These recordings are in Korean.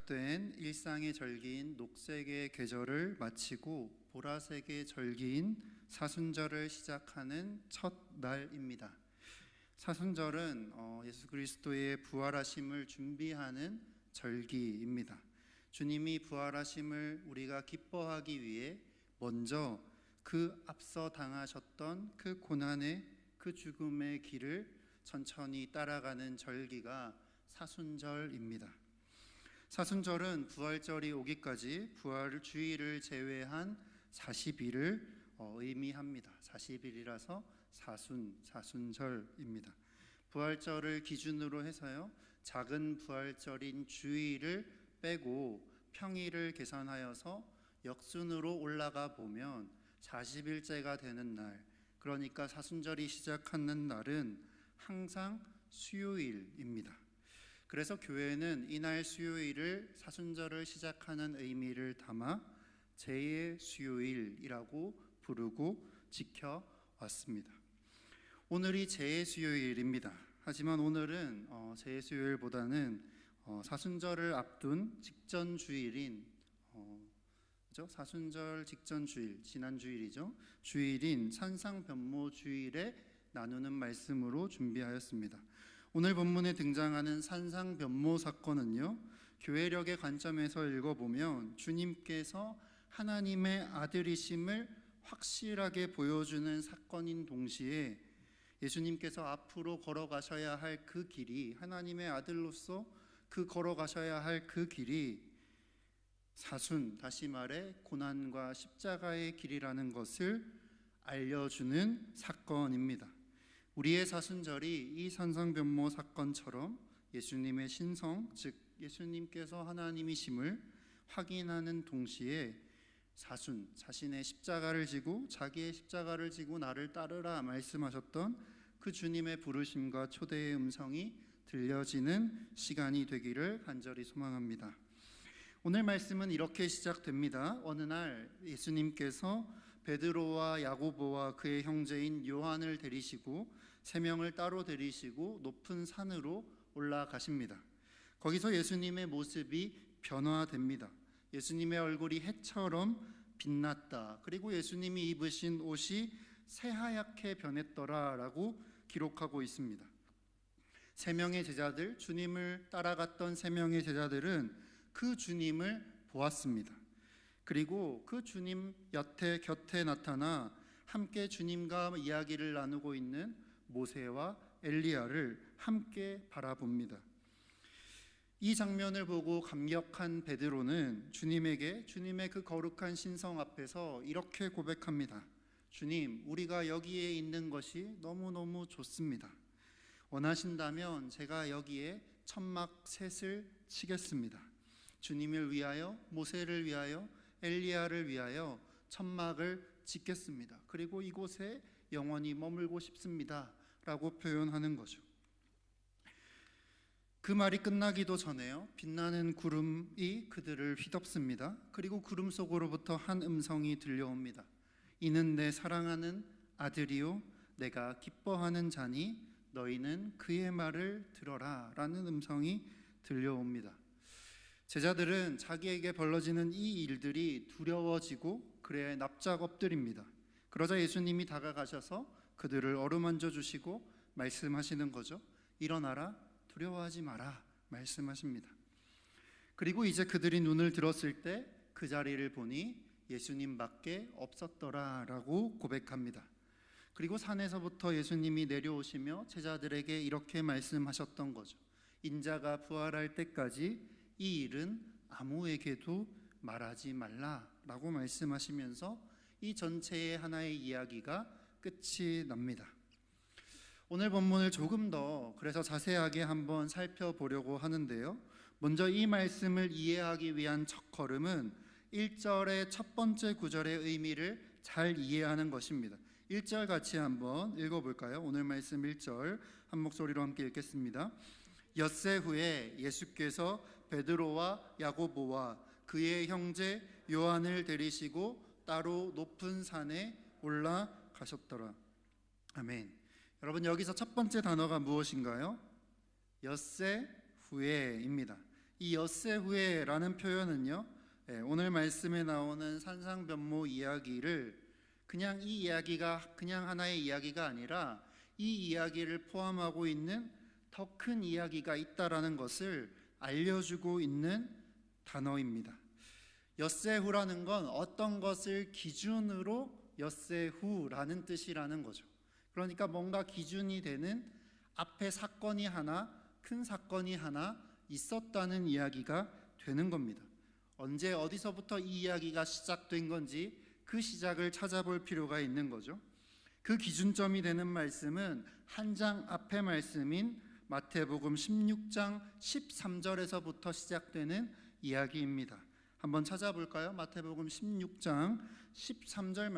시작된 일상의 절기인 녹색의 계절을 마치고 보라색의 절기인 사순절을 시작하는 첫 날입니다. 사순절은 예수 그리스도의 부활하심을 준비하는 절기입니다. 주님이 부활하심을 우리가 기뻐하기 위해 먼저 그 앞서 당하셨던 그 고난의 그 죽음의 길을 천천히 따라가는 절기가 사순절입니다. 사순절은 부활절이 오기까지 부활 주일을 제외한 40일을 의미합니다. 40일이라서 사순절입니다. 부활절을 기준으로 해서요, 작은 부활절인 주일을 빼고 평일을 계산하여서 역순으로 올라가 보면 40일째가 되는 날, 그러니까 사순절이 시작하는 날은 항상 수요일입니다. 그래서 교회는 이날 수요일을 사순절을 시작하는 의미를 담아 제의 수요일이라고 부르고 지켜왔습니다. 오늘이 제의 수요일입니다. 하지만 오늘은 제의 수요일보다는 사순절을 앞둔 직전 주일인 사순절 직전 주일, 지난 주일이죠. 주일인 산상변모 주일에 나누는 말씀으로 준비하였습니다. 오늘 본문에 등장하는 산상변모 사건은요, 교회력의 관점에서 읽어보면 주님께서 하나님의 아들이심을 확실하게 보여주는 사건인 동시에 예수님께서 앞으로 걸어가셔야 할 그 길이, 하나님의 아들로서 그 걸어가셔야 할 그 길이 사순, 다시 말해 고난과 십자가의 길이라는 것을 알려주는 사건입니다. 우리의 사순절이 이 산상변모 사건처럼 예수님의 신성, 즉 예수님께서 하나님이심을 확인하는 동시에 사순, 자신의 십자가를 지고 자기의 십자가를 지고 나를 따르라 말씀하셨던 그 주님의 부르심과 초대의 음성이 들려지는 시간이 되기를 간절히 소망합니다. 오늘 말씀은 이렇게 시작됩니다. 어느 날 예수님께서 베드로와 야고보와 그의 형제인 요한을 데리시고 세 명을 따로 데리시고 높은 산으로 올라가십니다. 거기서 예수님의 모습이 변화됩니다. 예수님의 얼굴이 해처럼 빛났다. 그리고 예수님이 입으신 옷이 새하얗게 변했더라라고 기록하고 있습니다. 세 명의 제자들, 주님을 따라갔던 세 명의 제자들은 그 주님을 보았습니다. 그리고 그 주님 곁에 나타나 함께 주님과 이야기를 나누고 있는 모세와 엘리야를 함께 바라봅니다. 이 장면을 보고 감격한 베드로는 주님에게 주님의 그 거룩한 신성 앞에서 이렇게 고백합니다. 주님, 우리가 여기에 있는 것이 너무너무 좋습니다. 원하신다면 제가 여기에 천막 셋을 치겠습니다. 주님을 위하여, 모세를 위하여, 엘리야를 위하여 천막을 짓겠습니다. 그리고 이곳에 영원히 머물고 싶습니다 라고 표현하는 거죠. 그 말이 끝나기도 전에요, 빛나는 구름이 그들을 휘덮습니다. 그리고 구름 속으로부터 한 음성이 들려옵니다. 이는 내 사랑하는 아들이요 내가 기뻐하는 자니 너희는 그의 말을 들어라 라는 음성이 들려옵니다. 제자들은 자기에게 벌어지는 이 일들이 두려워지고 그래 납작 엎드립니다. 그러자 예수님이 다가가셔서 그들을 어루만져 주시고 말씀하시는 거죠. 일어나라, 두려워하지 마라 말씀하십니다. 그리고 이제 그들이 눈을 들었을 때 그 자리를 보니 예수님밖에 없었더라 라고 고백합니다. 그리고 산에서부터 예수님이 내려오시며 제자들에게 이렇게 말씀하셨던 거죠. 인자가 부활할 때까지 이 일은 아무에게도 말하지 말라라고 말씀하시면서 이 전체의 하나의 이야기가 끝이 납니다. 오늘 본문을 조금 더 그래서 자세하게 한번 살펴보려고 하는데요. 먼저 이 말씀을 이해하기 위한 첫걸음은 1절의 첫 번째 구절의 의미를 잘 이해하는 것입니다. 1절 같이 한번 읽어볼까요? 오늘 말씀 1절 한 목소리로 함께 읽겠습니다. 엿새 후에 예수께서 베드로와 야고보와 그의 형제 요한을 데리시고 따로 높은 산에 올라가셨더라. 아멘. 여러분, 여기서 첫 번째 단어가 무엇인가요? 엿새 후에입니다. 이 엿새후에라는 표현은요, 오늘 말씀에 나오는 산상변모 이야기를 그냥 이 이야기가 그냥 하나의 이야기가 아니라 이 이야기를 포함하고 있는 더 큰 이야기가 있다라는 것을 알려주고 있는 단어입니다. 엿새후라는 건 어떤 것을 기준으로 엿새후라는 뜻이라는 거죠. 그러니까 뭔가 기준이 되는 앞에 사건이 하나, 큰 사건이 하나 있었다는 이야기가 되는 겁니다. 언제 어디서부터 이 이야기가 시작된 건지 그 시작을 찾아볼 필요가 있는 거죠. 그 기준점이 되는 말씀은 한 장 앞의 말씀인 마태복음 16장 13절에서부터 시작되는 이야기입니다. 한번 찾아볼까요? 마태복음 16장 13절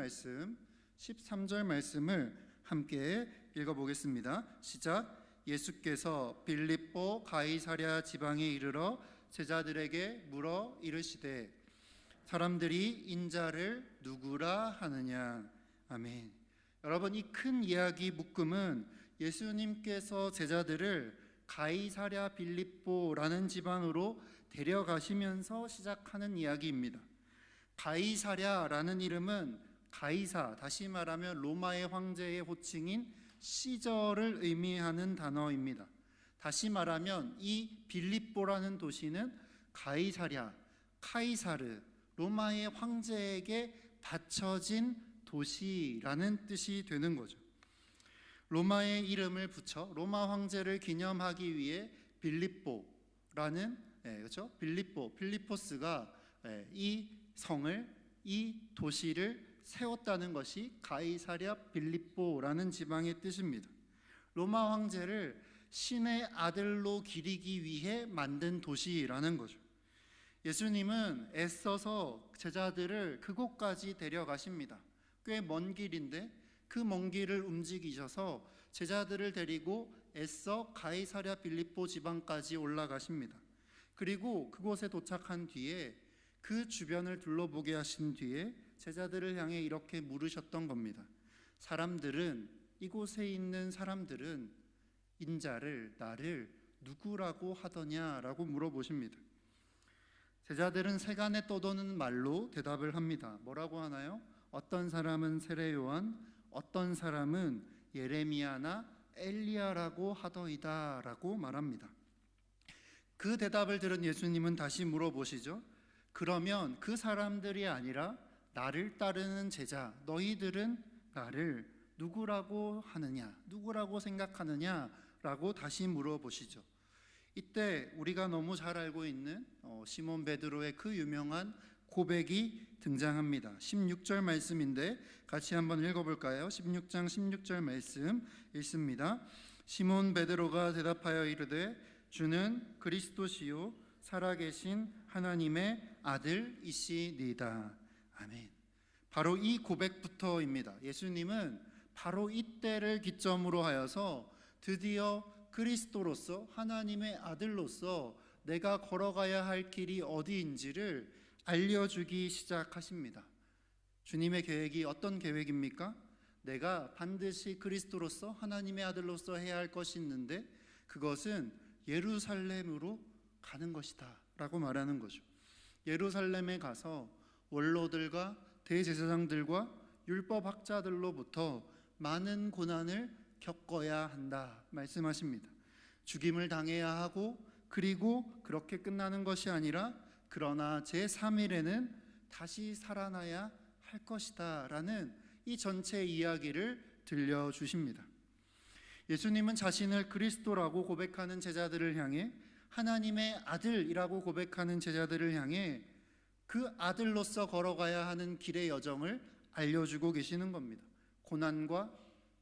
말씀을 함께 읽어보겠습니다. 시작. 예수께서 빌립보 가이사랴 지방에 이르러 제자들에게 물어 이르시되 사람들이 인자를 누구라 하느냐. 아멘. 여러분, 이 큰 이야기 묶음은 예수님께서 제자들을 가이사랴 빌립보라는 지방으로 데려가시면서 시작하는 이야기입니다. 가이사랴라는 이름은 가이사, 다시 말하면 로마의 황제의 호칭인 시저를 의미하는 단어입니다. 다시 말하면 이 빌립보라는 도시는 가이사랴, 카이사르, 로마의 황제에게 바쳐진 도시라는 뜻이 되는 거죠. 로마의 이름을 붙여 로마 황제를 기념하기 위해 빌립보라는 그렇죠? 필리포스가 이 성을, 이 도시를 세웠다는 것이 가이사랴 빌립보라는 지방의 뜻입니다. 로마 황제를 신의 아들로 기리기 위해 만든 도시라는 거죠. 예수님은 애써서 제자들을 그곳까지 데려가십니다. 꽤 먼 길인데 그 먼 길을 움직이셔서 제자들을 데리고 애써 가이사랴 빌립보 지방까지 올라가십니다. 그리고 그곳에 도착한 뒤에 그 주변을 둘러보게 하신 뒤에 제자들을 향해 이렇게 물으셨던 겁니다. 이곳에 있는 사람들은 인자를, 나를 누구라고 하더냐라고 물어보십니다. 제자들은 세간에 떠도는 말로 대답을 합니다. 뭐라고 하나요? 어떤 사람은 세례 요한, 어떤 사람은 예레미야나 엘리야라고 하더이다 라고 말합니다. 그 대답을 들은 예수님은 다시 물어보시죠. 그러면 그 사람들이 아니라 나를 따르는 제자, 너희들은 나를 누구라고 하느냐, 누구라고 생각하느냐 라고 다시 물어보시죠. 이때 우리가 너무 잘 알고 있는 시몬 베드로의 그 유명한 고백이 등장합니다. 16절 말씀인데 같이 한번 읽어볼까요? 16장 16절 말씀 읽습니다. 시몬 베드로가 대답하여 이르되 주는 그리스도시요 살아계신 하나님의 아들이시니이다. 아멘. 바로 이 고백부터입니다. 예수님은 바로 이때를 기점으로 하여서 드디어 그리스도로서 하나님의 아들로서 내가 걸어가야 할 길이 어디인지를 알려주기 시작하십니다. 주님의 계획이 어떤 계획입니까? 내가 반드시 그리스도로서 하나님의 아들로서 해야 할 것이 있는데 그것은 예루살렘으로 가는 것이다 라고 말하는 거죠. 예루살렘에 가서 원로들과 대제사장들과 율법학자들로부터 많은 고난을 겪어야 한다 말씀하십니다. 죽임을 당해야 하고 그리고 그렇게 끝나는 것이 아니라 그러나 제3일에는 다시 살아나야 할 것이다 라는 이 전체 이야기를 들려주십니다. 예수님은 자신을 그리스도라고 고백하는 제자들을 향해 하나님의 아들이라고 고백하는 제자들을 향해 그 아들로서 걸어가야 하는 길의 여정을 알려주고 계시는 겁니다. 고난과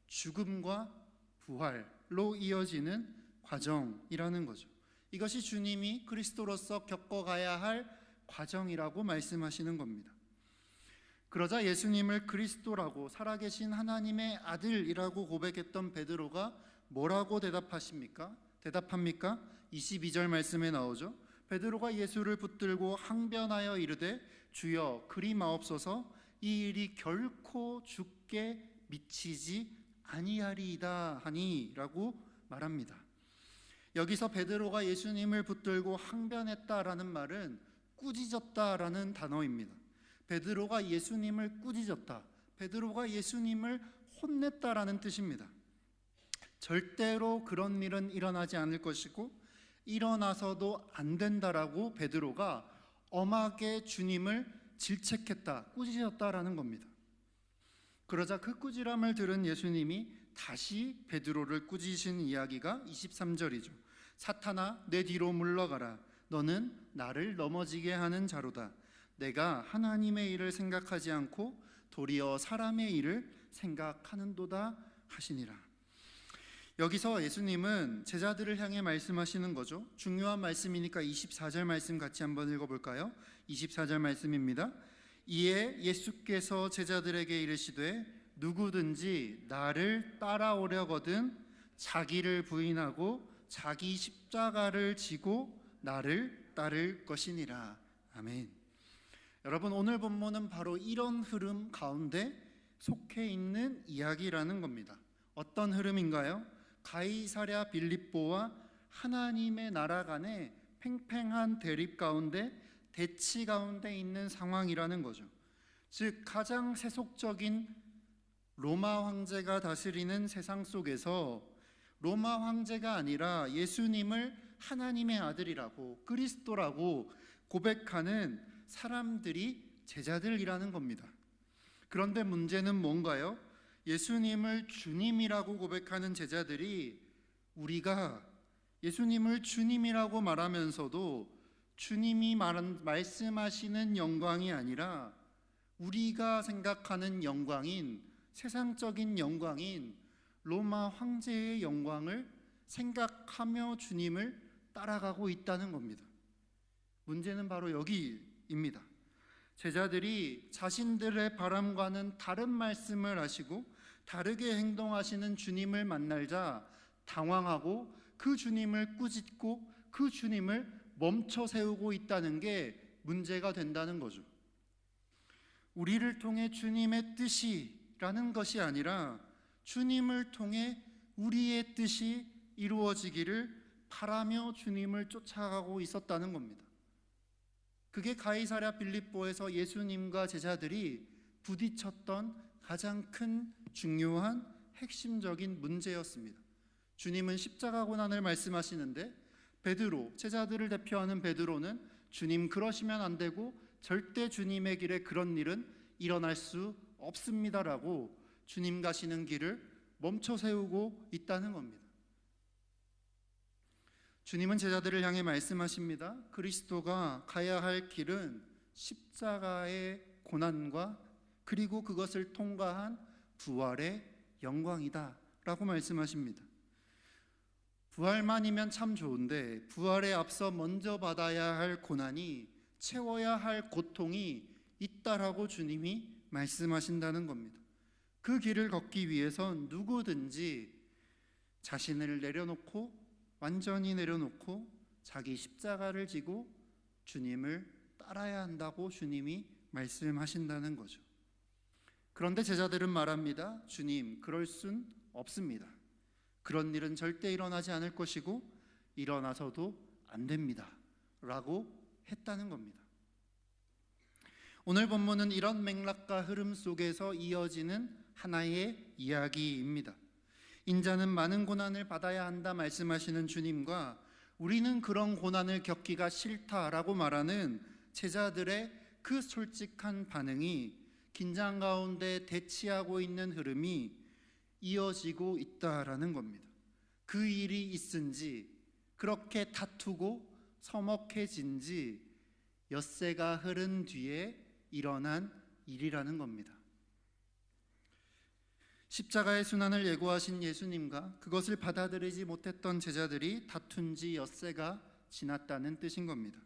죽음과 부활로 이어지는 과정이라는 거죠. 이것이 주님이 그리스도로서 겪어가야 할 과정이라고 말씀하시는 겁니다. 그러자 예수님을 그리스도라고 살아계신 하나님의 아들이라고 고백했던 베드로가 뭐라고 대답합니까? 22절 말씀에 나오죠. 베드로가 예수를 붙들고 항변하여 이르되 주여 그리 마옵소서 이 일이 결코 주께 미치지 아니하리이다 하니라고 말합니다. 여기서 베드로가 예수님을 붙들고 항변했다라는 말은 꾸짖었다라는 단어입니다. 베드로가 예수님을 꾸짖었다, 베드로가 예수님을 혼냈다라는 뜻입니다. 절대로 그런 일은 일어나지 않을 것이고 일어나서도 안 된다라고 베드로가 엄하게 주님을 질책했다, 꾸짖었다라는 겁니다. 그러자 그 꾸지람을 들은 예수님이 다시 베드로를 꾸짖으신 이야기가 23절이죠. 사탄아, 내 뒤로 물러가라. 너는 나를 넘어지게 하는 자로다. 내가 하나님의 일을 생각하지 않고 도리어 사람의 일을 생각하는도다 하시니라. 여기서 예수님은 제자들을 향해 말씀하시는 거죠. 중요한 말씀이니까 24절 말씀 같이 한번 읽어볼까요? 24절 말씀입니다. 이에 예수께서 제자들에게 이르시되 누구든지 나를 따라오려거든 자기를 부인하고 자기 십자가를 지고 나를 따를 것이니라. 아멘. 여러분, 오늘 본문은 바로 이런 흐름 가운데 속해 있는 이야기라는 겁니다. 어떤 흐름인가요? 가이사랴 빌립보와 하나님의 나라 간의 팽팽한 대립 가운데, 대치 가운데 있는 상황이라는 거죠. 즉 가장 세속적인 로마 황제가 다스리는 세상 속에서 로마 황제가 아니라 예수님을 하나님의 아들이라고, 그리스도라고 고백하는 사람들이 제자들이라는 겁니다. 그런데 문제는 뭔가요? 예수님을 주님이라고 고백하는 제자들이 우리가 예수님을 주님이라고 말하면서도 주님이 말씀하시는 영광이 아니라 우리가 생각하는 영광인, 세상적인 영광인 로마 황제의 영광을 생각하며 주님을 따라가고 있다는 겁니다. 문제는 바로 여기입니다. 제자들이 자신들의 바람과는 다른 말씀을 하시고 다르게 행동하시는 주님을 만날자 당황하고 그 주님을 꾸짖고 그 주님을 멈춰 세우고 있다는 게 문제가 된다는 거죠. 우리를 통해 주님의 뜻이라는 것이 아니라 주님을 통해 우리의 뜻이 이루어지기를 바라며 주님을 쫓아가고 있었다는 겁니다. 그게 가이사랴 빌립보에서 예수님과 제자들이 부딪혔던 가장 큰 중요한 핵심적인 문제였습니다. 주님은 십자가 고난을 말씀하시는데 베드로, 제자들을 대표하는 베드로는 주님 그러시면 안 되고 절대 주님의 길에 그런 일은 일어날 수 없습니다라고 주님 가시는 길을 멈춰 세우고 있다는 겁니다. 주님은 제자들을 향해 말씀하십니다. 그리스도가 가야 할 길은 십자가의 고난과 그리고 그것을 통과한 부활의 영광이다 라고 말씀하십니다. 부활만이면 참 좋은데 부활에 앞서 먼저 받아야 할 고난이, 채워야 할 고통이 있다라고 주님이 말씀하신다는 겁니다. 그 길을 걷기 위해선 누구든지 자신을 내려놓고, 완전히 내려놓고 자기 십자가를 지고 주님을 따라야 한다고 주님이 말씀하신다는 거죠. 그런데 제자들은 말합니다. 주님, 그럴 순 없습니다. 그런 일은 절대 일어나지 않을 것이고 일어나서도 안 됩니다 라고 했다는 겁니다. 오늘 본문은 이런 맥락과 흐름 속에서 이어지는 하나의 이야기입니다. 인자는 많은 고난을 받아야 한다 말씀하시는 주님과 우리는 그런 고난을 겪기가 싫다라고 말하는 제자들의 그 솔직한 반응이, 긴장 가운데 대치하고 있는 흐름이 이어지고 있다라는 겁니다. 그 일이 있은지, 그렇게 다투고 서먹해진 지 엿새가 흐른 뒤에 일어난 일이라는 겁니다. 십자가의 순환을 예고하신 예수님과 그것을 받아들이지 못했던 제자들이 다툰 지 엿새가 지났다는 뜻인 겁니다.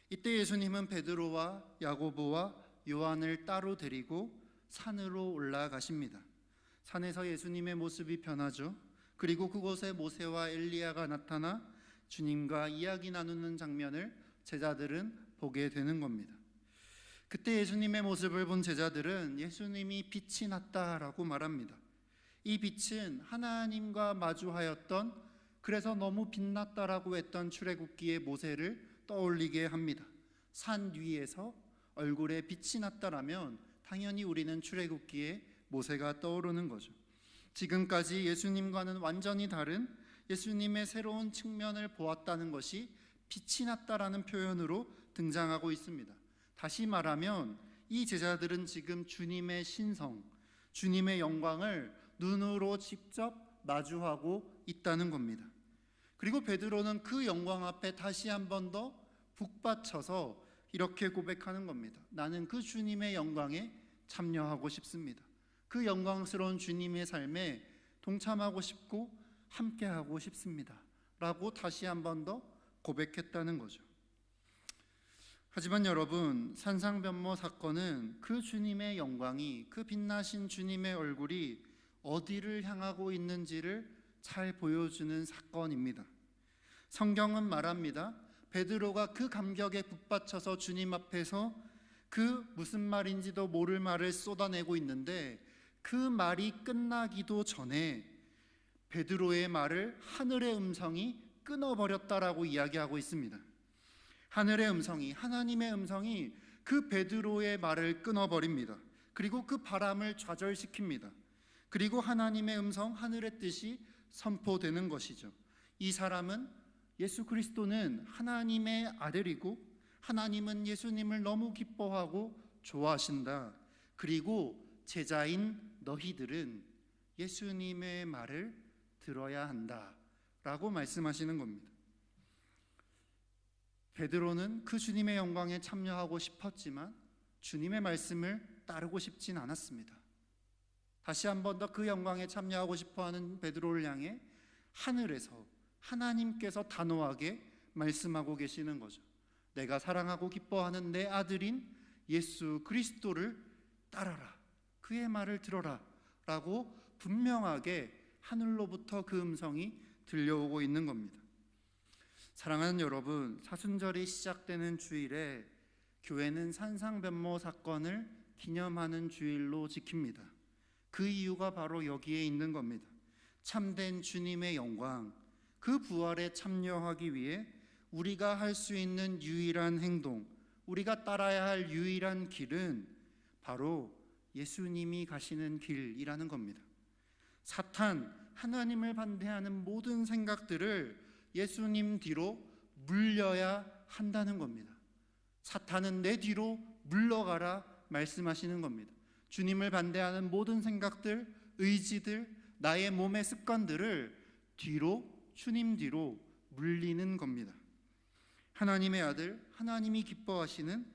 이때 예수님은 베드로와 야고보와 요한을 따로 데리고 산으로 올라가십니다. 산에서 예수님의 모습이 변하죠. 그리고 그곳에 모세와 엘리야가 나타나 주님과 이야기 나누는 장면을 제자들은 보게 되는 겁니다. 그때 예수님의 모습을 본 제자들은 예수님이 빛이 났다라고 말합니다. 이 빛은 하나님과 마주하였던 그래서 너무 빛났다라고 했던 출애굽기의 모세를 떠올리게 합니다. 산 위에서 얼굴에 빛이 났다라면 당연히 우리는 출애굽기의 모세가 떠오르는 거죠. 지금까지 예수님과는 완전히 다른 예수님의 새로운 측면을 보았다는 것이 빛이 났다라는 표현으로 등장하고 있습니다. 다시 말하면 이 제자들은 지금 주님의 신성, 주님의 영광을 눈으로 직접 마주하고 있다는 겁니다. 그리고 베드로는 그 영광 앞에 다시 한 번 더 북받쳐서 이렇게 고백하는 겁니다. 나는 그 주님의 영광에 참여하고 싶습니다. 그 영광스러운 주님의 삶에 동참하고 싶고 함께하고 싶습니다 라고 다시 한 번 더 고백했다는 거죠. 하지만 여러분, 산상변모 사건은 그 주님의 영광이, 그 빛나신 주님의 얼굴이 어디를 향하고 있는지를 잘 보여주는 사건입니다. 성경은 말합니다. 베드로가 그 감격에 북받쳐서 주님 앞에서 그 무슨 말인지도 모를 말을 쏟아내고 있는데 그 말이 끝나기도 전에 베드로의 말을 하늘의 음성이 끊어버렸다라고 이야기하고 있습니다. 하늘의 음성이, 하나님의 음성이 그 베드로의 말을 끊어버립니다. 그리고 그 바람을 좌절시킵니다. 그리고 하나님의 음성, 하늘의 뜻이 선포되는 것이죠. 이 사람은, 예수 그리스도는 하나님의 아들이고 하나님은 예수님을 너무 기뻐하고 좋아하신다. 그리고 제자인 너희들은 예수님의 말을 들어야 한다 라고 말씀하시는 겁니다. 베드로는 그 주님의 영광에 참여하고 싶었지만 주님의 말씀을 따르고 싶진 않았습니다. 다시 한 번 더 그 영광에 참여하고 싶어하는 베드로를 향해 하늘에서 하나님께서 단호하게 말씀하고 계시는 거죠. 내가 사랑하고 기뻐하는 내 아들인 예수 그리스도를 따라라, 그의 말을 들어라 라고 분명하게 하늘로부터 그 음성이 들려오고 있는 겁니다. 사랑하는 여러분, 사순절이 시작되는 주일에 교회는 산상변모 사건을 기념하는 주일로 지킵니다. 그 이유가 바로 여기에 있는 겁니다. 참된 주님의 영광, 그 부활에 참여하기 위해 우리가 할 수 있는 유일한 행동, 우리가 따라야 할 유일한 길은 바로 예수님이 가시는 길이라는 겁니다. 사탄, 하나님을 반대하는 모든 생각들을 예수님 뒤로 물려야 한다는 겁니다. 사탄은 내 뒤로 물러가라 말씀하시는 겁니다. 주님을 반대하는 모든 생각들, 의지들, 나의 몸의 습관들을 뒤로, 주님 뒤로 물리는 겁니다. 하나님의 아들, 하나님이 기뻐하시는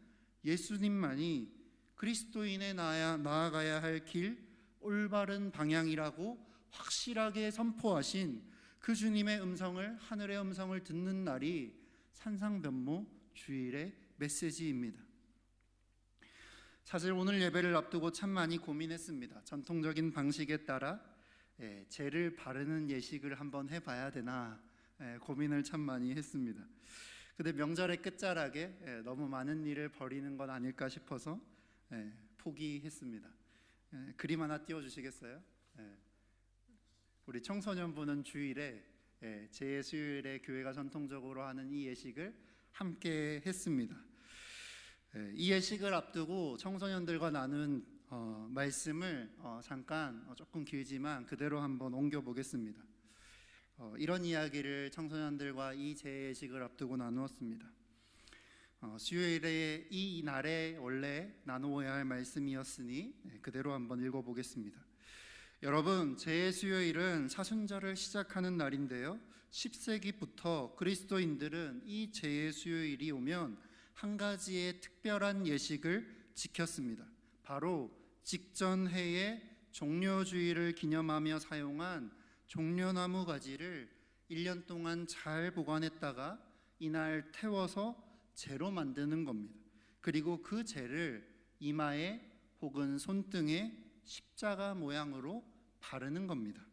예수님만이 그리스도인의 나아가야 할 길, 올바른 방향이라고 확실하게 선포하신 그 주님의 음성을, 하늘의 음성을 듣는 날이 산상변모 주일의 메시지입니다. 사실 오늘 예배를 앞두고 참 많이 고민했습니다. 전통적인 방식에 따라 제를 바르는 예식을 한번 해봐야 되나 고민을 참 많이 했습니다. 근데 명절의 끝자락에 너무 많은 일을 벌이는 건 아닐까 싶어서 포기했습니다. 그림 하나 띄워주시겠어요? 우리 청소년부는 주일에 제 수요일에 교회가 전통적으로 하는 이 예식을 함께 했습니다. 이 예식을 앞두고 청소년들과 나눈 말씀을 잠깐 조금 길지만 그대로 한번 옮겨보겠습니다. 이런 이야기를 청소년들과 이 재예식을 앞두고 나누었습니다. 수요일에 이 날에 원래 나누어야 할 말씀이었으니 그대로 한번 읽어보겠습니다. 여러분, 재수요일은 사순절을 시작하는 날인데요, 10세기부터 그리스도인들은 이 재수요일이 오면 한 가지의 특별한 예식을 지켰습니다. 바로 직전 해의 종려주일을 기념하며 사용한 종려나무 가지를 1년 동안 잘 보관했다가 이날 태워서 재로 만드는 겁니다. 그리고 그 재를 이마에 혹은 손등에 십자가 모양으로 바르는 겁니다.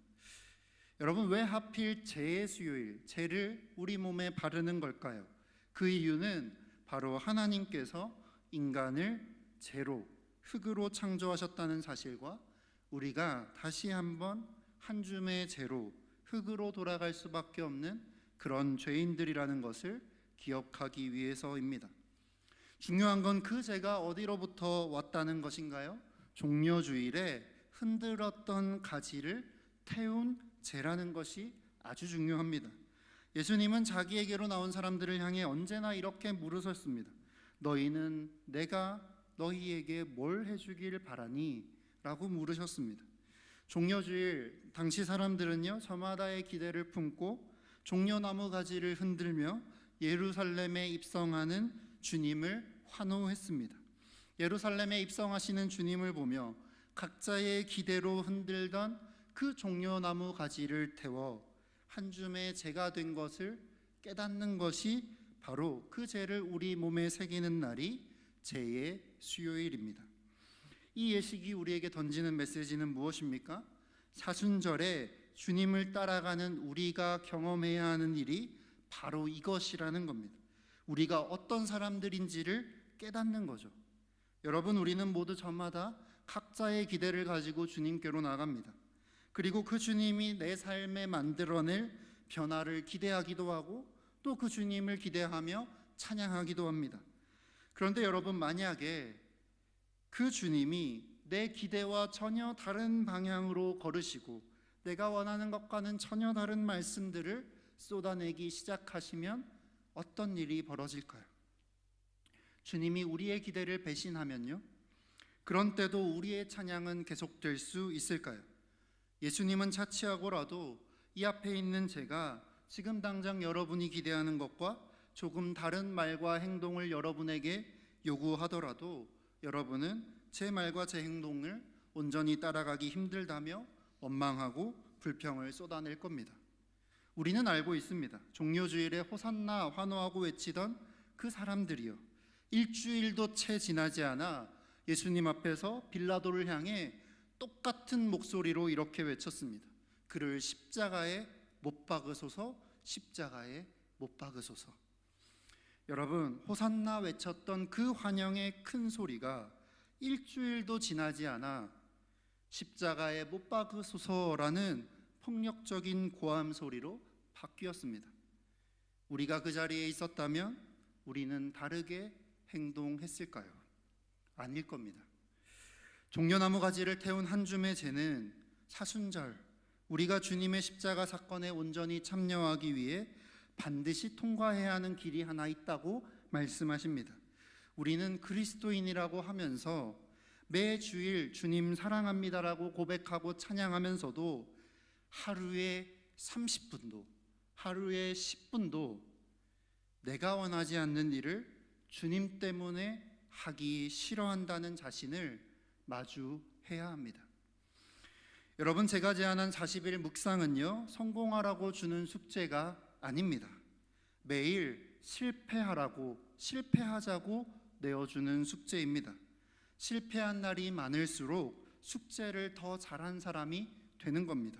여러분, 왜 하필 재의 수요일, 재를 우리 몸에 바르는 걸까요? 그 이유는 바로 하나님께서 인간을 재로, 흙으로 창조하셨다는 사실과 우리가 다시 한번 한 줌의 재로 흙으로 돌아갈 수밖에 없는 그런 죄인들이라는 것을 기억하기 위해서입니다. 중요한 건 그 죄가 어디로부터 왔다는 것인가요? 종려주일에 흔들었던 가지를 태운 죄라는 것이 아주 중요합니다. 예수님은 자기에게로 나온 사람들을 향해 언제나 이렇게 물으셨습니다. 너희는 내가 너희에게 뭘 해주길 바라니? 라고 물으셨습니다. 종려주일 당시 사람들은요, 저마다의 기대를 품고 종려나무 가지를 흔들며 예루살렘에 입성하는 주님을 환호했습니다. 예루살렘에 입성하시는 주님을 보며 각자의 기대로 흔들던 그 종려나무 가지를 태워 한 줌의 죄가 된 것을 깨닫는 것이 바로 그 죄를 우리 몸에 새기는 날이 죄의 수요일입니다. 이 예식이 우리에게 던지는 메시지는 무엇입니까? 사순절에 주님을 따라가는 우리가 경험해야 하는 일이 바로 이것이라는 겁니다. 우리가 어떤 사람들인지를 깨닫는 거죠. 여러분, 우리는 모두 저마다 각자의 기대를 가지고 주님께로 나갑니다. 그리고 그 주님이 내 삶에 만들어낼 변화를 기대하기도 하고 또 그 주님을 기대하며 찬양하기도 합니다. 그런데 여러분, 만약에 그 주님이 내 기대와 전혀 다른 방향으로 걸으시고 내가 원하는 것과는 전혀 다른 말씀들을 쏟아내기 시작하시면 어떤 일이 벌어질까요? 주님이 우리의 기대를 배신하면요, 그런 때도 우리의 찬양은 계속될 수 있을까요? 예수님은 차치하고라도 이 앞에 있는 제가 지금 당장 여러분이 기대하는 것과 조금 다른 말과 행동을 여러분에게 요구하더라도 여러분은 제 말과 제 행동을 온전히 따라가기 힘들다며 원망하고 불평을 쏟아낼 겁니다. 우리는 알고 있습니다. 종려주일에 호산나 환호하고 외치던 그 사람들이요, 일주일도 채 지나지 않아 예수님 앞에서 빌라도를 향해 똑같은 목소리로 이렇게 외쳤습니다. 그를 십자가에 못 박으소서, 십자가에 못 박으소서. 여러분, 호산나 외쳤던 그 환영의 큰 소리가 일주일도 지나지 않아 십자가에 못 박으소서라는 폭력적인 고함 소리로 바뀌었습니다. 우리가 그 자리에 있었다면 우리는 다르게 행동했을까요? 아닐 겁니다. 종려나무 가지를 태운 한 줌의 죄는 사순절, 우리가 주님의 십자가 사건에 온전히 참여하기 위해 반드시 통과해야 하는 길이 하나 있다고 말씀하십니다. 우리는 그리스도인이라고 하면서 매 주일 주님 사랑합니다라고 고백하고 찬양하면서도 하루에 30분도, 하루에 10분도 내가 원하지 않는 일을 주님 때문에 하기 싫어한다는 자신을 마주해야 합니다. 여러분, 제가 제안한 40일 묵상은요, 성공하라고 주는 숙제가 아닙니다. 매일 실패하자고 내어주는 숙제입니다. 실패한 날이 많을수록 숙제를 더 잘한 사람이 되는 겁니다.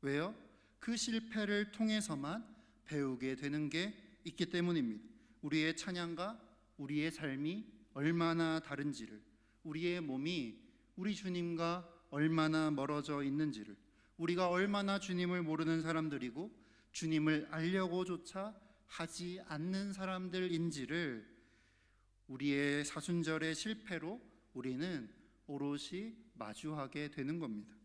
왜요? 그 실패를 통해서만 배우게 되는 게 있기 때문입니다. 우리의 찬양과 우리의 삶이 얼마나 다른지를, 우리의 몸이 우리 주님과 얼마나 멀어져 있는지를, 우리가 얼마나 주님을 모르는 사람들이고 주님을 알려고조차 하지 않는 사람들인지를 우리의 사순절의 실패로 우리는 오롯이 마주하게 되는 겁니다.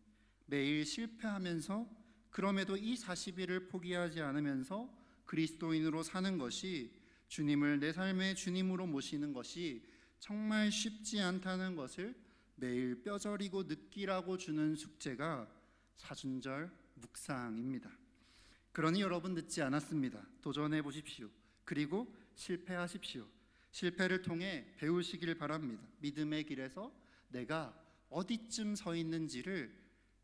매일 실패하면서 그럼에도 이 40일을 포기하지 않으면서 그리스도인으로 사는 것이, 주님을 내 삶의 주님으로 모시는 것이 정말 쉽지 않다는 것을 매일 뼈저리고 느끼라고 주는 숙제가 사순절 묵상입니다. 그러니 여러분, 늦지 않았습니다. 도전해 보십시오. 그리고 실패하십시오. 실패를 통해 배우시길 바랍니다. 믿음의 길에서 내가 어디쯤 서 있는지를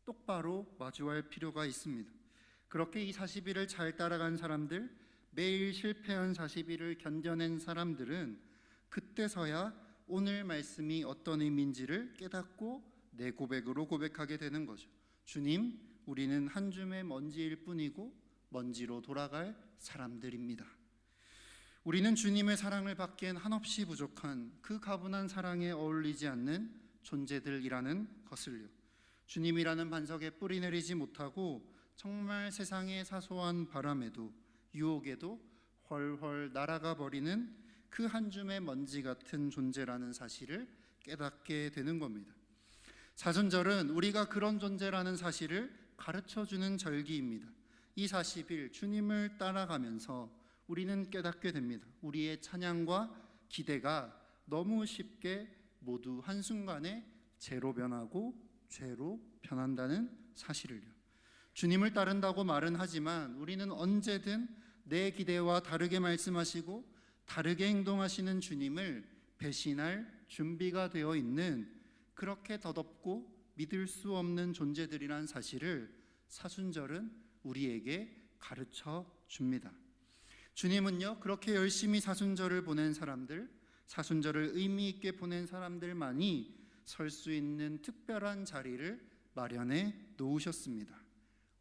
똑바로 마주할 필요가 있습니다. 그렇게 이 40일을 잘 따라간 사람들, 매일 실패한 40일을 견뎌낸 사람들은 그때서야 오늘 말씀이 어떤 의미인지를 깨닫고 내 고백으로 고백하게 되는 거죠. 주님, 우리는 한 줌의 먼지일 뿐이고 먼지로 돌아갈 사람들입니다. 우리는 주님의 사랑을 받기엔 한없이 부족한 그 가분한 사랑에 어울리지 않는 존재들이라는 것을요, 주님이라는 반석에 뿌리 내리지 못하고 정말 세상의 사소한 바람에도 유혹에도 훨훨 날아가 버리는 그 한 줌의 먼지 같은 존재라는 사실을 깨닫게 되는 겁니다. 사순절은 우리가 그런 존재라는 사실을 가르쳐주는 절기입니다. 이 40일 주님을 따라가면서 우리는 깨닫게 됩니다. 우리의 찬양과 기대가 너무 쉽게 모두 한순간에 죄로 변하고 죄로 변한다는 사실을요. 주님을 따른다고 말은 하지만 우리는 언제든 내 기대와 다르게 말씀하시고 다르게 행동하시는 주님을 배신할 준비가 되어 있는, 그렇게 덧없고 믿을 수 없는 존재들이란 사실을 사순절은 우리에게 가르쳐 줍니다. 주님은요, 그렇게 열심히 사순절을 보낸 사람들, 사순절을 의미 있게 보낸 사람들만이 설 수 있는 특별한 자리를 마련해 놓으셨습니다.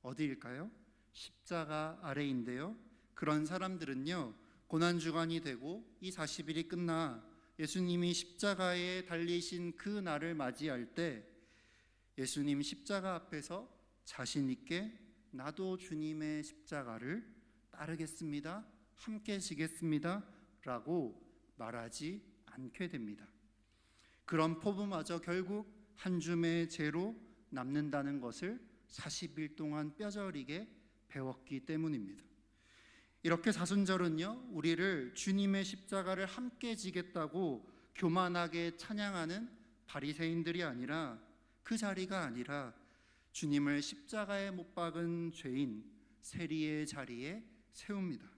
어디일까요? 십자가 아래인데요. 그런 사람들은요, 고난주간이 되고 이 40일이 끝나 예수님이 십자가에 달리신 그 날을 맞이할 때 예수님 십자가 앞에서 자신 있게 나도 주님의 십자가를 따르겠습니다, 함께 지겠습니다 라고 말하지 않게 됩니다. 그런 포부마저 결국 한 줌의 죄로 남는다는 것을 40일 동안 뼈저리게 배웠기 때문입니다. 이렇게 사순절은요, 우리를 주님의 십자가를 함께 지겠다고 교만하게 찬양하는 바리새인들이 아니라, 그 자리가 아니라 주님을 십자가에 못 박은 죄인 세리의 자리에 세웁니다.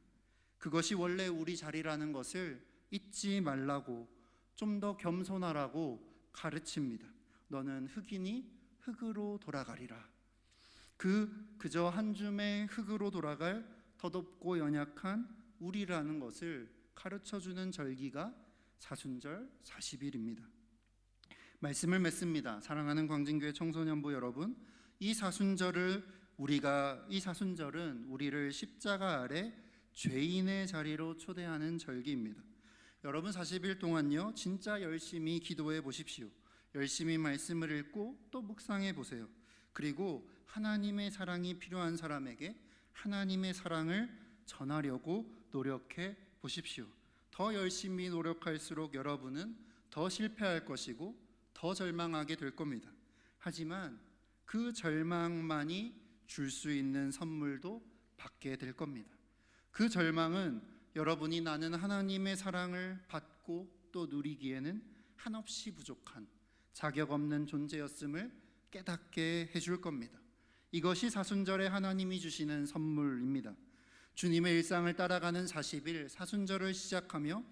그것이 원래 우리 자리라는 것을 잊지 말라고, 좀 더 겸손하라고 가르칩니다. 너는 흙이니 흙으로 돌아가리라. 그저 한 줌의 흙으로 돌아갈 덧없고 연약한 우리라는 것을 가르쳐주는 절기가 사순절 40일입니다. 말씀을 맺습니다. 사랑하는 광진교회 청소년부 여러분, 이 사순절은 우리를 십자가 아래 죄인의 자리로 초대하는 절기입니다. 여러분 40일 동안요, 진짜 열심히 기도해 보십시오. 열심히 말씀을 읽고 또 묵상해 보세요. 그리고 하나님의 사랑이 필요한 사람에게 하나님의 사랑을 전하려고 노력해 보십시오. 더 열심히 노력할수록 여러분은 더 실패할 것이고 더 절망하게 될 겁니다. 하지만 그 절망만이 줄 수 있는 선물도 받게 될 겁니다. 그 절망은 여러분이 나는 하나님의 사랑을 받고 또 누리기에는 한없이 부족한 자격 없는 존재였음을 깨닫게 해줄 겁니다. 이것이 사순절에 하나님이 주시는 선물입니다. 주님의 일상을 따라가는 40일 사순절을 시작하며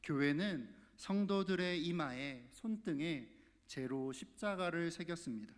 교회는 성도들의 이마에 손등에 죄로 십자가를 새겼습니다.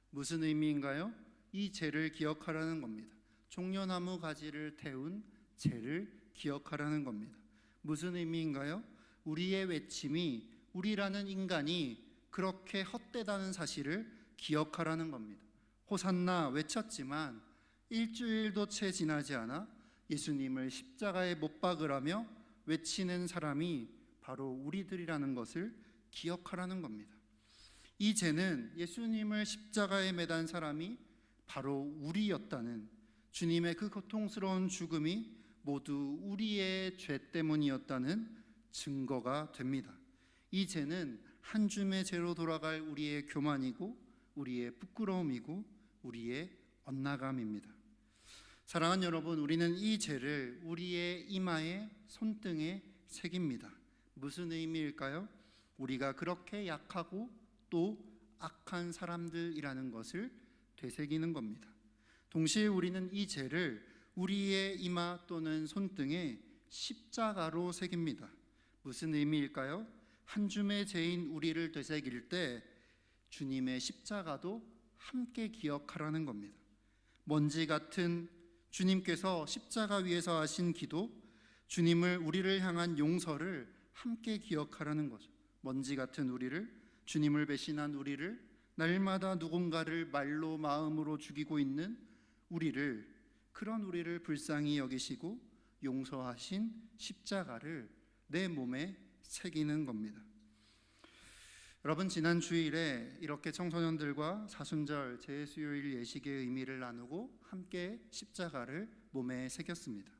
무슨 의미인가요? 이 죄를 기억하라는 겁니다. 종려나무 가지를 태운 죄를 기억하라는 겁니다. 무슨 의미인가요? 우리의 외침이, 우리라는 인간이 그렇게 헛되다는 사실을 기억하라는 겁니다. 호산나 외쳤지만 일주일도 채 지나지 않아 예수님을 십자가에 못 박으라며 외치는 사람이 바로 우리들이라는 것을 기억하라는 겁니다. 이 죄는 예수님을 십자가에 매단 사람이 바로 우리였다는, 주님의 그 고통스러운 죽음이 모두 우리의 죄 때문이었다는 증거가 됩니다. 이 죄는 한 줌의 죄로 돌아갈 우리의 교만이고 우리의 부끄러움이고 우리의 엇나감입니다. 사랑하는 여러분, 우리는 이 죄를 우리의 이마에 손등에 새깁니다. 무슨 의미일까요? 우리가 그렇게 약하고 또 악한 사람들이라는 것을 되새기는 겁니다. 동시에 우리는 이 죄를 우리의 이마 또는 손등에 십자가로 새깁니다. 무슨 의미일까요? 한 줌의 죄인 우리를 되새길 때 주님의 십자가도 함께 기억하라는 겁니다. 먼지 같은 주님께서 십자가 위에서 하신 기도, 주님을 우리를 향한 용서를 함께 기억하라는 거죠. 먼지 같은 우리를, 주님을 배신한 우리를, 날마다 누군가를 말로 마음으로 죽이고 있는 우리를, 그런 우리를 불쌍히 여기시고 용서하신 십자가를 내 몸에 새기는 겁니다. 여러분, 지난 주일에 이렇게 청소년들과 사순절 재수요일 예식의 의미를 나누고 함께 십자가를 몸에 새겼습니다.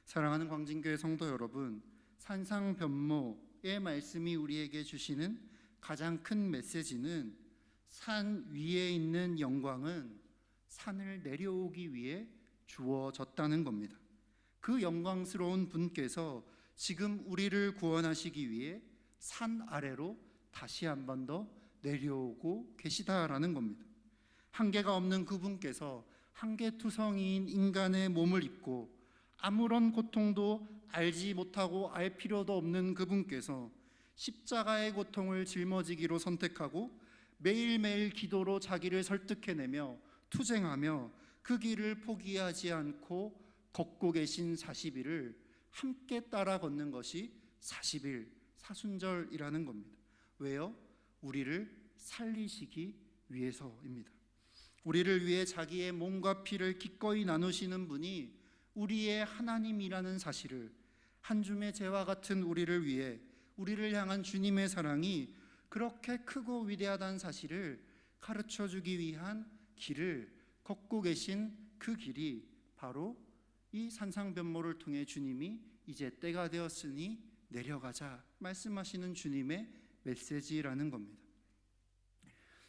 사랑하는 광진교회 성도 여러분, 산상변모의 말씀이 우리에게 주시는 가장 큰 메시지는 산 위에 있는 영광은 산을 내려오기 위해 주어졌다는 겁니다. 그 영광스러운 분께서 지금 우리를 구원하시기 위해 산 아래로 다시 한 번 더 내려오고 계시다라는 겁니다. 한계가 없는 그분께서 한계투성이인 인간의 몸을 입고 아무런 고통도 알지 못하고 알 필요도 없는 그분께서 십자가의 고통을 짊어지기로 선택하고 매일매일 기도로 자기를 설득해내며 투쟁하며 그 길을 포기하지 않고 걷고 계신 40일을 함께 따라 걷는 것이 40일 사순절이라는 겁니다. 왜요? 우리를 살리시기 위해서입니다. 우리를 위해 자기의 몸과 피를 기꺼이 나누시는 분이 우리의 하나님이라는 사실을, 한 줌의 재와 같은 우리를 위해 우리를 향한 주님의 사랑이 그렇게 크고 위대하다는 사실을 가르쳐주기 위한 길을 걷고 계신 그 길이 바로 이 산상변모를 통해 주님이 이제 때가 되었으니 내려가자 말씀하시는 주님의 메시지라는 겁니다.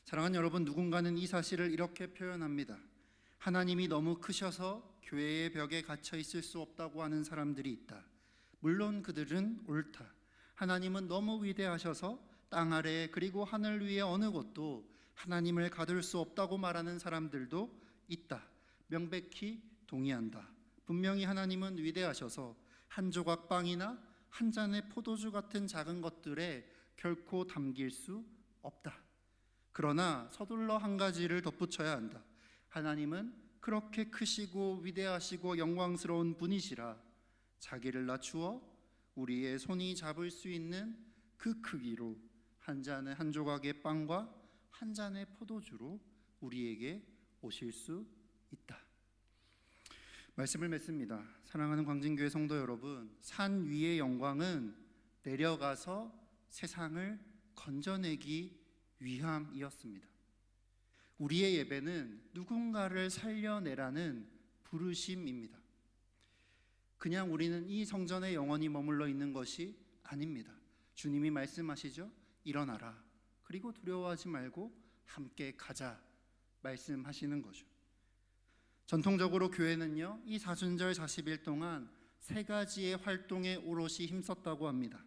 사랑하는 여러분, 누군가는 이 사실을 이렇게 표현합니다. 하나님이 너무 크셔서 교회의 벽에 갇혀 있을 수 없다고 하는 사람들이 있다. 물론 그들은 옳다. 하나님은 너무 위대하셔서 땅 아래 그리고 하늘 위에 어느 곳도 하나님을 가둘 수 없다고 말하는 사람들도 있다. 명백히 동의한다. 분명히 하나님은 위대하셔서 한 조각 빵이나 한 잔의 포도주 같은 작은 것들에 결코 담길 수 없다. 그러나 서둘러 한 가지를 덧붙여야 한다. 하나님은 그렇게 크시고 위대하시고 영광스러운 분이시라 자기를 낮추어 우리의 손이 잡을 수 있는 그 크기로 한 잔의 한 조각의 빵과 한 잔의 포도주로 우리에게 오실 수 있다. 말씀을 맺습니다. 사랑하는 광진교회 성도 여러분, 산 위의 영광은 내려가서 세상을 건져내기 위함이었습니다. 우리의 예배는 누군가를 살려내라는 부르심입니다. 그냥 우리는 이 성전에 영원히 머물러 있는 것이 아닙니다. 주님이 말씀하시죠. 일어나라. 그리고 두려워하지 말고 함께 가자 말씀하시는 거죠. 전통적으로 교회는요, 이 사순절 40일 동안 세 가지의 활동에 오롯이 힘썼다고 합니다.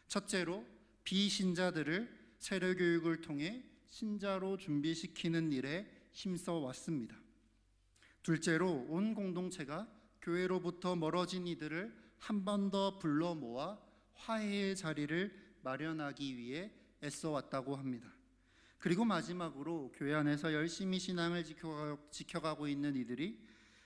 첫째로 비신자들을 세례 교육을 통해 신자로 준비시키는 일에 힘써 왔습니다. 둘째로 온 공동체가 교회로부터 멀어진 이들을 한 번 더 불러 모아 화해의 자리를 마련하기 위해 애써 왔다고 합니다. 그리고 마지막으로 교회 안에서 열심히 신앙을 지켜가고 있는 이들이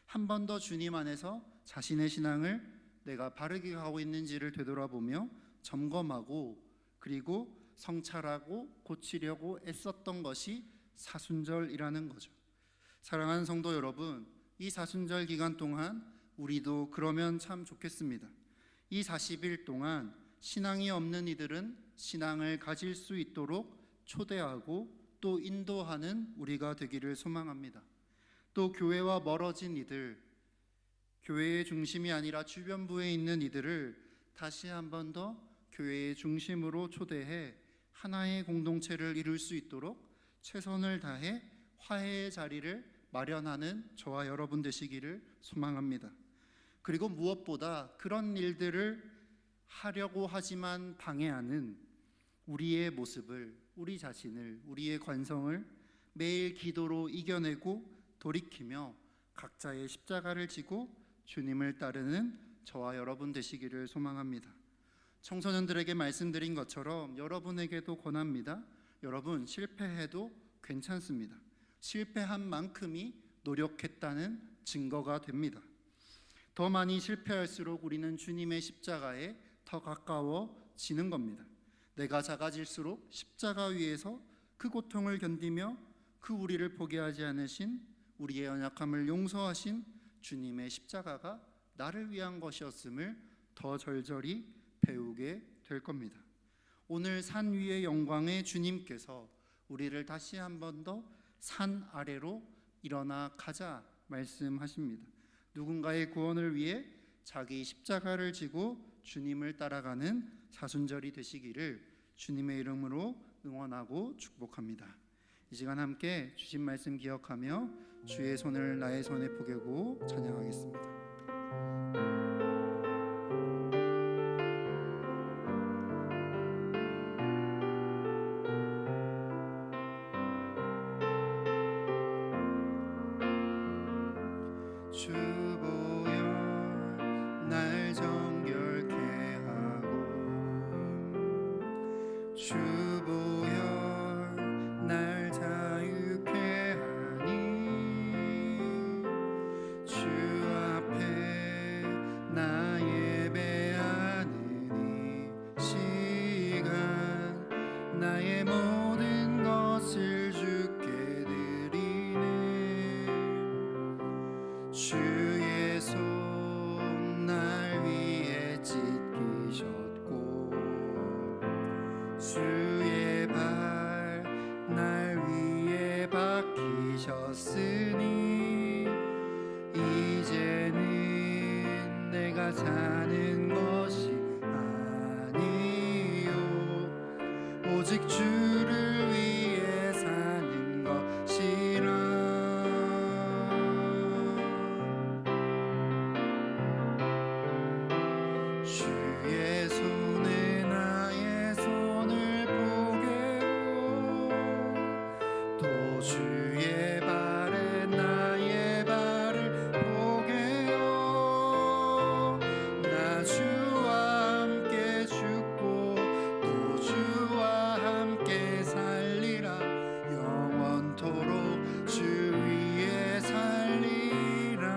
한 번 더 주님 안에서 자신의 신앙을 내가 바르게 가고 있는지를 되돌아보며 점검하고 그리고 성찰하고 고치려고 애썼던 것이 사순절이라는 거죠. 사랑하는 성도 여러분, 이 사순절 기간 동안 우리도 그러면 참 좋겠습니다. 이 40일 동안 신앙이 없는 이들은 신앙을 가질 수 있도록 초대하고 또 인도하는 우리가 되기를 소망합니다. 또 교회와 멀어진 이들, 교회의 중심이 아니라 주변부에 있는 이들을 다시 한 번 더 교회의 중심으로 초대해 하나의 공동체를 이룰 수 있도록 최선을 다해 화해의 자리를 마련하는 저와 여러분 되시기를 소망합니다. 그리고 무엇보다 그런 일들을 하려고 하지만 방해하는 우리의 모습을, 우리 자신을, 우리의 관성을 매일 기도로 이겨내고 돌이키며 각자의 십자가를 지고 주님을 따르는 저와 여러분 되시기를 소망합니다. 청소년들에게 말씀드린 것처럼 여러분에게도 권합니다. 여러분, 실패해도 괜찮습니다. 실패한 만큼이 노력했다는 증거가 됩니다. 더 많이 실패할수록 우리는 주님의 십자가에 더 가까워지는 겁니다. 내가 작아질수록 십자가 위에서 그 고통을 견디며 그 우리를 포기하지 않으신, 우리의 연약함을 용서하신 주님의 십자가가 나를 위한 것이었음을 더 절절히 배우게 될 겁니다. 오늘 산 위의 영광의 주님께서 우리를 다시 한 번 더 산 아래로 일어나 가자 말씀하십니다. 누군가의 구원을 위해 자기 십자가를 지고 주님을 따라가는 사순절이 되시기를 주님의 이름으로 응원하고 축복합니다. 이 시간 함께 주신 말씀 기억하며 주의 손을 나의 손에 포개고 찬양하겠습니다. 주 보혈 날 정결케 하고 주 보혈 날 자유케 하니 주 앞에 나 예배하는 이 시간 나의 모든 것을 주께 주의 손 날 위에 찢기셨고 주의 발 날 위에 박히셨으니 이제는 내가 사는 것이 아니요 오직 주를 위해 사는 것이라. 주의 손에 나의 손을 포개고 또 주의 발에 나의 발을 포개어 나 주와 함께 죽고 또 주와 함께 살리라 영원토록 주 위에 살리라.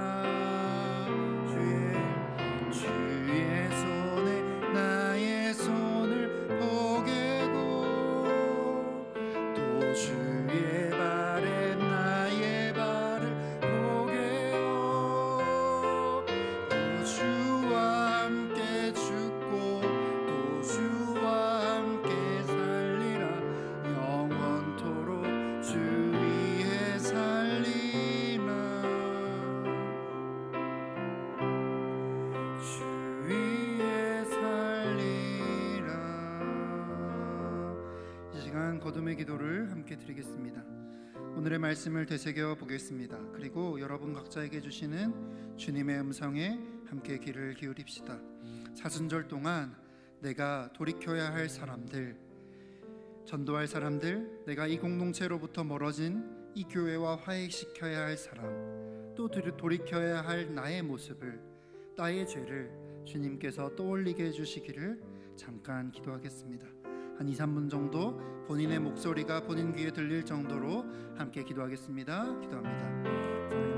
주의 손에 나의 손을 포개고 또 주의 발에 나의 발을 포개어 또 주와 함께 죽고 또 주와 함께 살리라 영원토록 주 위에 살리라. 주 위에 살리라. 이 시간 거듭의 기도를 함께 드리겠습니다. 오늘의 말씀을 되새겨 보겠습니다. 그리고 여러분 각자에게 주시는 주님의 음성에 함께 귀를 기울입시다. 사순절 동안 내가 돌이켜야 할 사람들, 전도할 사람들, 내가 이 공동체로부터 멀어진 이 교회와 화해시켜야 할 사람, 또 돌이켜야 할 나의 모습을, 나의 죄를 주님께서 떠올리게 해주시기를 잠깐 기도하겠습니다. 한 2, 3분 정도 본인의 목소리가 본인 귀에 들릴 정도로 함께 기도하겠습니다. 기도합니다.